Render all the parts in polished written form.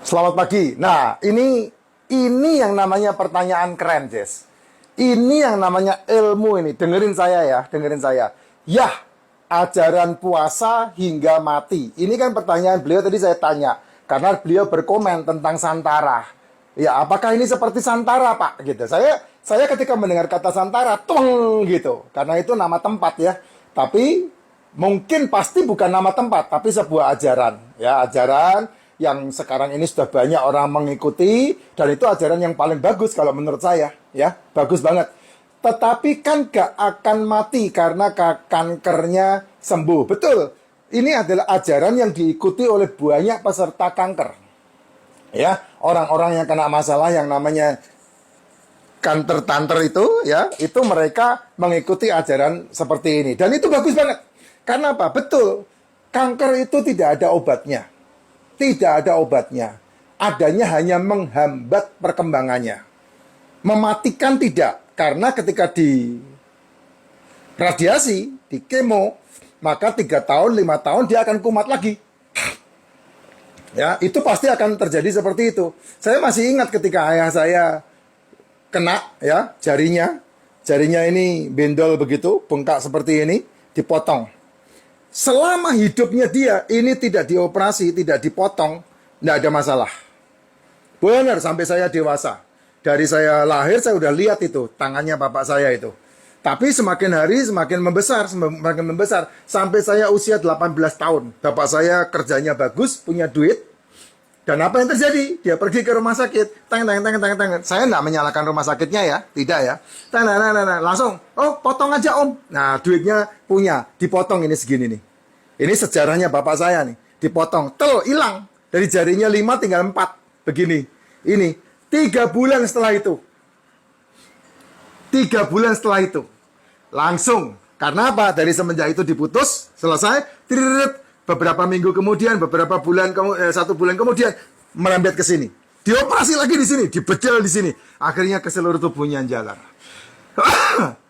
Selamat pagi. Nah, ini yang namanya pertanyaan keren, Jess. Ini yang namanya ilmu ini. Dengerin saya ya, dengerin saya. Yah, ajaran puasa hingga mati. Ini kan pertanyaan beliau tadi saya tanya karena beliau berkomen tentang Santara. Ya, apakah ini seperti Santara, Pak? Gitu. Saya ketika mendengar kata Santara, tung gitu. Karena itu nama tempat ya. Tapi mungkin pasti bukan nama tempat, tapi sebuah ajaran. Ya, ajaran yang sekarang ini sudah banyak orang mengikuti, dan itu ajaran yang paling bagus kalau menurut saya. Ya, bagus banget. Tetapi kan gak akan mati karena kankernya sembuh. Betul. Ini adalah ajaran yang diikuti oleh banyak peserta kanker. Ya, orang-orang yang kena masalah yang namanya kanker-tanter itu, ya, itu mereka mengikuti ajaran seperti ini. Dan itu bagus banget. Karena apa? Betul. Kanker itu tidak ada obatnya. Tidak ada obatnya. Adanya hanya menghambat perkembangannya. Mematikan tidak. Karena ketika di radiasi, di kemo, maka 3 tahun, 5 tahun dia akan kumat lagi. Ya, itu pasti akan terjadi seperti itu. Saya masih ingat ketika ayah saya kena ya jarinya ini bendol begitu, bengkak seperti ini, dipotong. Selama hidupnya dia ini tidak dioperasi, tidak dipotong, tidak ada masalah. Benar sampai saya dewasa. Dari saya lahir saya udah lihat itu tangannya bapak saya itu. Tapi semakin hari semakin membesar sampai saya usia 18 tahun. Bapak saya kerjanya bagus, punya duit. Dan apa yang terjadi? Dia pergi ke rumah sakit. Teng. Saya nggak menyalahkan rumah sakitnya ya, tidak ya. Langsung, oh potong aja om. Nah duitnya punya, dipotong ini segini nih. Ini sejarahnya bapak saya nih, dipotong. Hilang. Dari jarinya 5 tinggal 4. Begini. Ini 3 bulan setelah itu. 3 bulan setelah itu. Langsung. Karena apa? Dari semenjak itu diputus, selesai, beberapa minggu kemudian, 1 bulan kemudian, merembet ke sini. Dioperasi lagi di sini, dibejel di sini. Akhirnya ke seluruh tubuhnya jalan.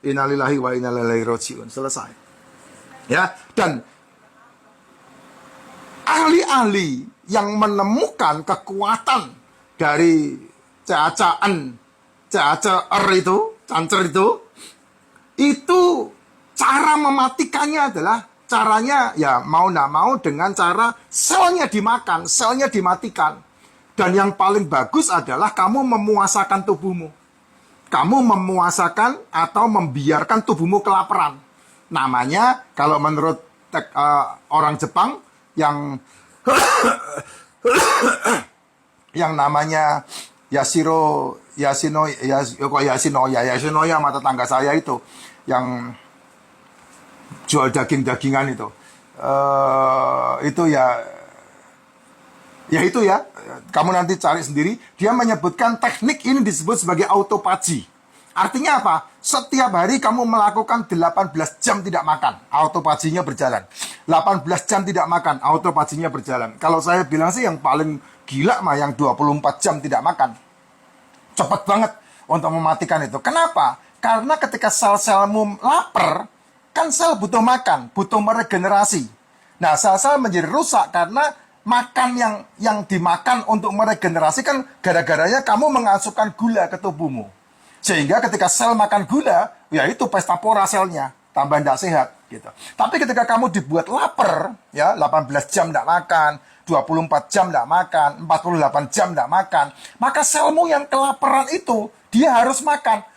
Innalillahi wa inna ilaihi rajiun. Selesai. Ya, dan ahli-ahli yang menemukan kekuatan dari CACR itu, cancer itu cara mematikannya adalah caranya ya mau nggak mau dengan cara selnya dimakan, selnya dimatikan. Dan yang paling bagus adalah kamu memuasakan tubuhmu. Kamu memuasakan atau membiarkan tubuhmu kelaparan. Namanya kalau menurut orang Jepang yang yang namanya Yashinoya mata tangga saya itu yang jual daging-dagingan itu itu ya kamu nanti cari sendiri. Dia menyebutkan teknik ini disebut sebagai autophagy. Artinya apa? Setiap hari kamu melakukan 18 jam tidak makan, autophagy-nya berjalan. 18 jam tidak makan, autophagy-nya berjalan. Kalau saya bilang sih yang paling gila mah yang 24 jam tidak makan. Cepat banget untuk mematikan itu. Kenapa? Karena ketika sel-selmu lapar, kan sel butuh makan, butuh meregenerasi. Nah, sel-sel menjadi rusak karena makan yang dimakan untuk meregenerasi kan gara-garanya kamu mengasukkan gula ke tubuhmu. Sehingga ketika sel makan gula, ya itu pesta pora selnya, tambah tidak sehat gitu. Tapi ketika kamu dibuat lapar, ya 18 jam tidak makan, 24 jam tidak makan, 48 jam tidak makan, maka selmu yang kelaparan itu dia harus makan.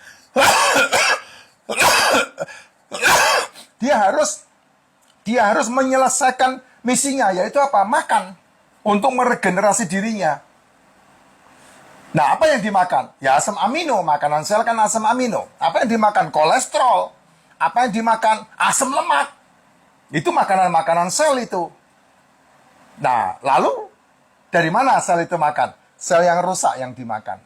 Dia harus menyelesaikan misinya, yaitu apa? Makan untuk meregenerasi dirinya. Nah, apa yang dimakan? Ya asam amino, makanan sel kan asam amino. Apa yang dimakan? Kolesterol. Apa yang dimakan? Asam lemak. Itu makanan-makanan sel itu. Nah, lalu dari mana sel itu makan? Sel yang rusak yang dimakan.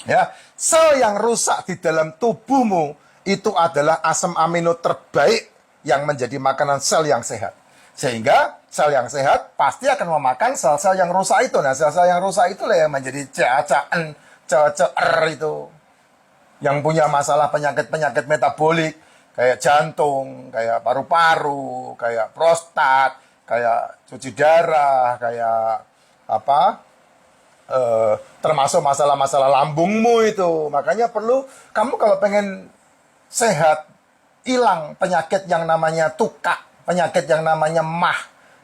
Ya, sel yang rusak di dalam tubuhmu itu adalah asam amino terbaik yang menjadi makanan sel yang sehat. Sehingga sel yang sehat pasti akan memakan sel-sel yang rusak itu. Nah, sel-sel yang rusak itulah yang menjadi CACR itu. Yang punya masalah penyakit-penyakit metabolik, kayak jantung, kayak paru-paru, kayak prostat, kayak cuci darah, kayak apa? termasuk masalah-masalah lambungmu itu. Makanya perlu kamu kalau pengen sehat, hilang penyakit yang namanya tukak, penyakit yang namanya mah,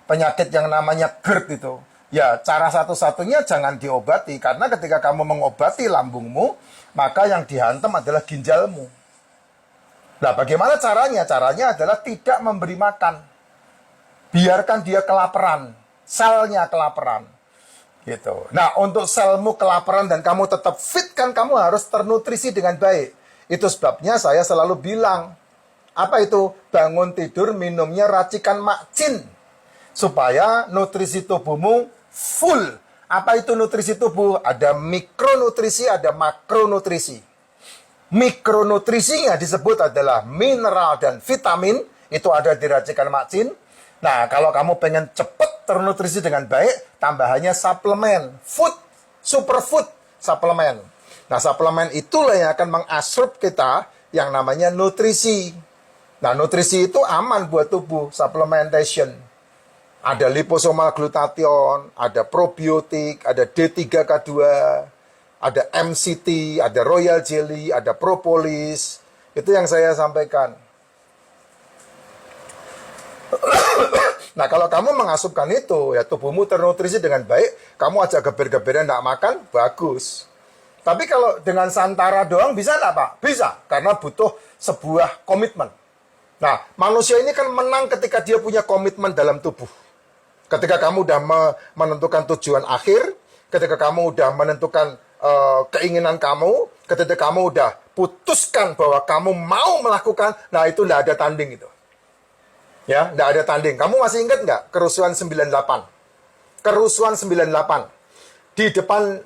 penyakit yang namanya GERD itu. Ya, cara satu-satunya jangan diobati, karena ketika kamu mengobati lambungmu, maka yang dihantam adalah ginjalmu. Nah, bagaimana caranya? Caranya adalah tidak memberi makan. Biarkan dia kelaparan, selnya kelaparan. Gitu. Nah, untuk selmu kelaparan dan kamu tetap fit, kan kamu harus ternutrisi dengan baik. Itu sebabnya saya selalu bilang, apa itu? Bangun tidur minumnya racikan makcin. Supaya nutrisi tubuhmu full. Apa itu nutrisi tubuh? Ada mikronutrisi, ada makronutrisi. Mikronutrisinya disebut adalah mineral dan vitamin. Itu ada di racikan makcin. Nah, kalau kamu pengen cepat ternutrisi dengan baik, tambahannya suplemen, food, superfood, suplemen. Nah, suplemen itulah yang akan mengabsorb kita yang namanya nutrisi. Nah, nutrisi itu aman buat tubuh, supplementation. Ada liposomal glutathione, ada probiotik, ada D3K2, ada MCT, ada royal jelly, ada propolis. Itu yang saya sampaikan. Nah, kalau kamu mengasupkan itu, ya tubuhmu ternutrisi dengan baik, kamu aja geber-geberan tidak makan, bagus. Tapi kalau dengan santara doang bisa nggak, Pak? Bisa, karena butuh sebuah komitmen. Nah, manusia ini kan menang ketika dia punya komitmen dalam tubuh. Ketika kamu udah menentukan tujuan akhir, ketika kamu udah menentukan keinginan kamu, ketika kamu udah putuskan bahwa kamu mau melakukan, nah itu nggak ada tanding itu. Ya, nggak ada tanding. Kamu masih ingat nggak kerusuhan 98? Kerusuhan 98. Di depan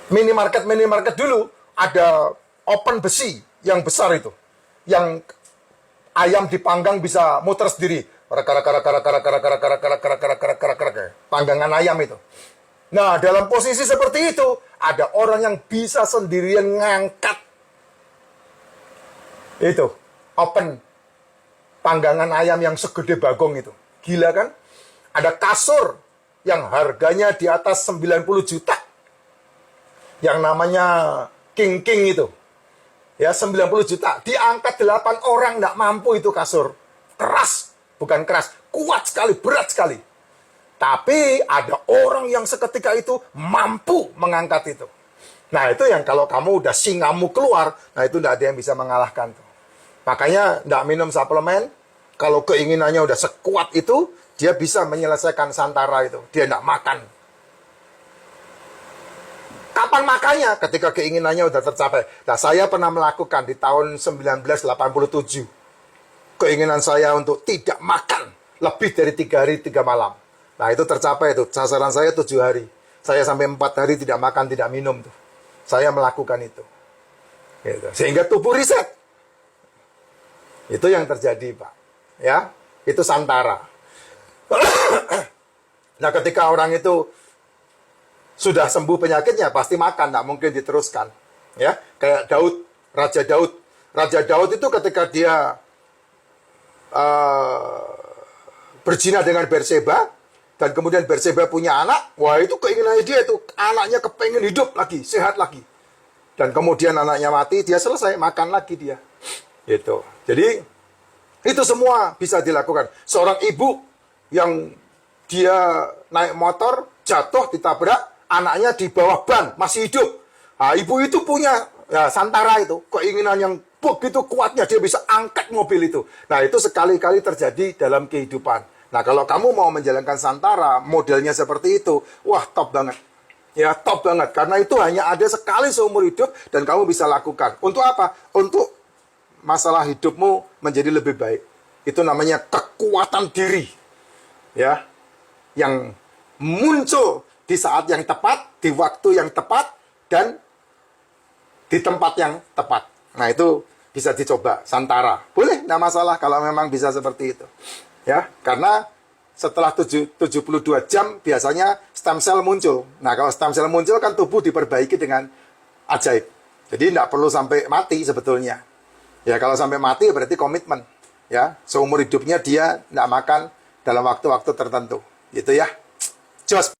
minimarket dulu ada open besi yang besar itu. Yang ayam dipanggang bisa muter sendiri. Panggangan ayam itu. Nah, dalam posisi seperti itu, ada orang yang bisa sendirian ngangkat itu, open panggangan ayam yang segede bagong itu. Gila kan? Ada kasur yang harganya di atas 90 juta. Yang namanya King itu. Ya, 90 juta. Diangkat 8 orang, nggak mampu itu kasur. Keras. Bukan keras. Kuat sekali, berat sekali. Tapi ada orang yang seketika itu mampu mengangkat itu. Nah, itu yang kalau kamu udah singamu keluar, nah itu nggak ada yang bisa mengalahkan tuh. Makanya nggak minum suplemen, kalau keinginannya udah sekuat itu, dia bisa menyelesaikan santara itu. Dia nggak makan. Kapan makannya? Ketika keinginannya udah tercapai. Nah, saya pernah melakukan di tahun 1987. Keinginan saya untuk tidak makan lebih dari 3 hari 3 malam. Nah, itu tercapai itu. Sasaran saya 7 hari. Saya sampai 4 hari tidak makan, tidak minum tuh. Saya melakukan itu. Gitu. Sehingga tubuh riset. Itu yang terjadi, Pak. Ya, itu santara. Nah, ketika orang itu sudah sembuh penyakitnya, pasti makan, nggak mungkin diteruskan. Ya, kayak Daud, Raja Daud. Raja Daud itu ketika dia berzina dengan Berseba, dan kemudian Berseba punya anak, wah itu keinginannya dia itu, anaknya kepengen hidup lagi, sehat lagi. Dan kemudian anaknya mati, dia selesai, makan lagi dia. Gitu. Jadi, itu semua bisa dilakukan. Seorang ibu yang dia naik motor, jatuh, ditabrak, anaknya di bawah ban, masih hidup. Nah, ibu itu punya ya, santara itu, keinginan yang begitu kuatnya, dia bisa angkat mobil itu. Nah, itu sekali-kali terjadi dalam kehidupan. Nah, kalau kamu mau menjalankan santara, modelnya seperti itu, wah top banget. Ya, top banget. Karena itu hanya ada sekali seumur hidup, dan kamu bisa lakukan. Untuk apa? Untuk masalah hidupmu menjadi lebih baik. Itu namanya kekuatan diri. Ya, yang muncul di saat yang tepat, di waktu yang tepat, dan di tempat yang tepat. Nah, itu bisa dicoba, santara. Boleh, nggak masalah kalau memang bisa seperti itu. Ya, karena setelah 72 jam biasanya stem cell muncul. Nah, kalau stem cell muncul kan tubuh diperbaiki dengan ajaib. Jadi nggak perlu sampai mati sebetulnya. Ya, kalau sampai mati berarti komitmen. Ya, seumur hidupnya dia nggak makan dalam waktu-waktu tertentu. Gitu ya. Jos.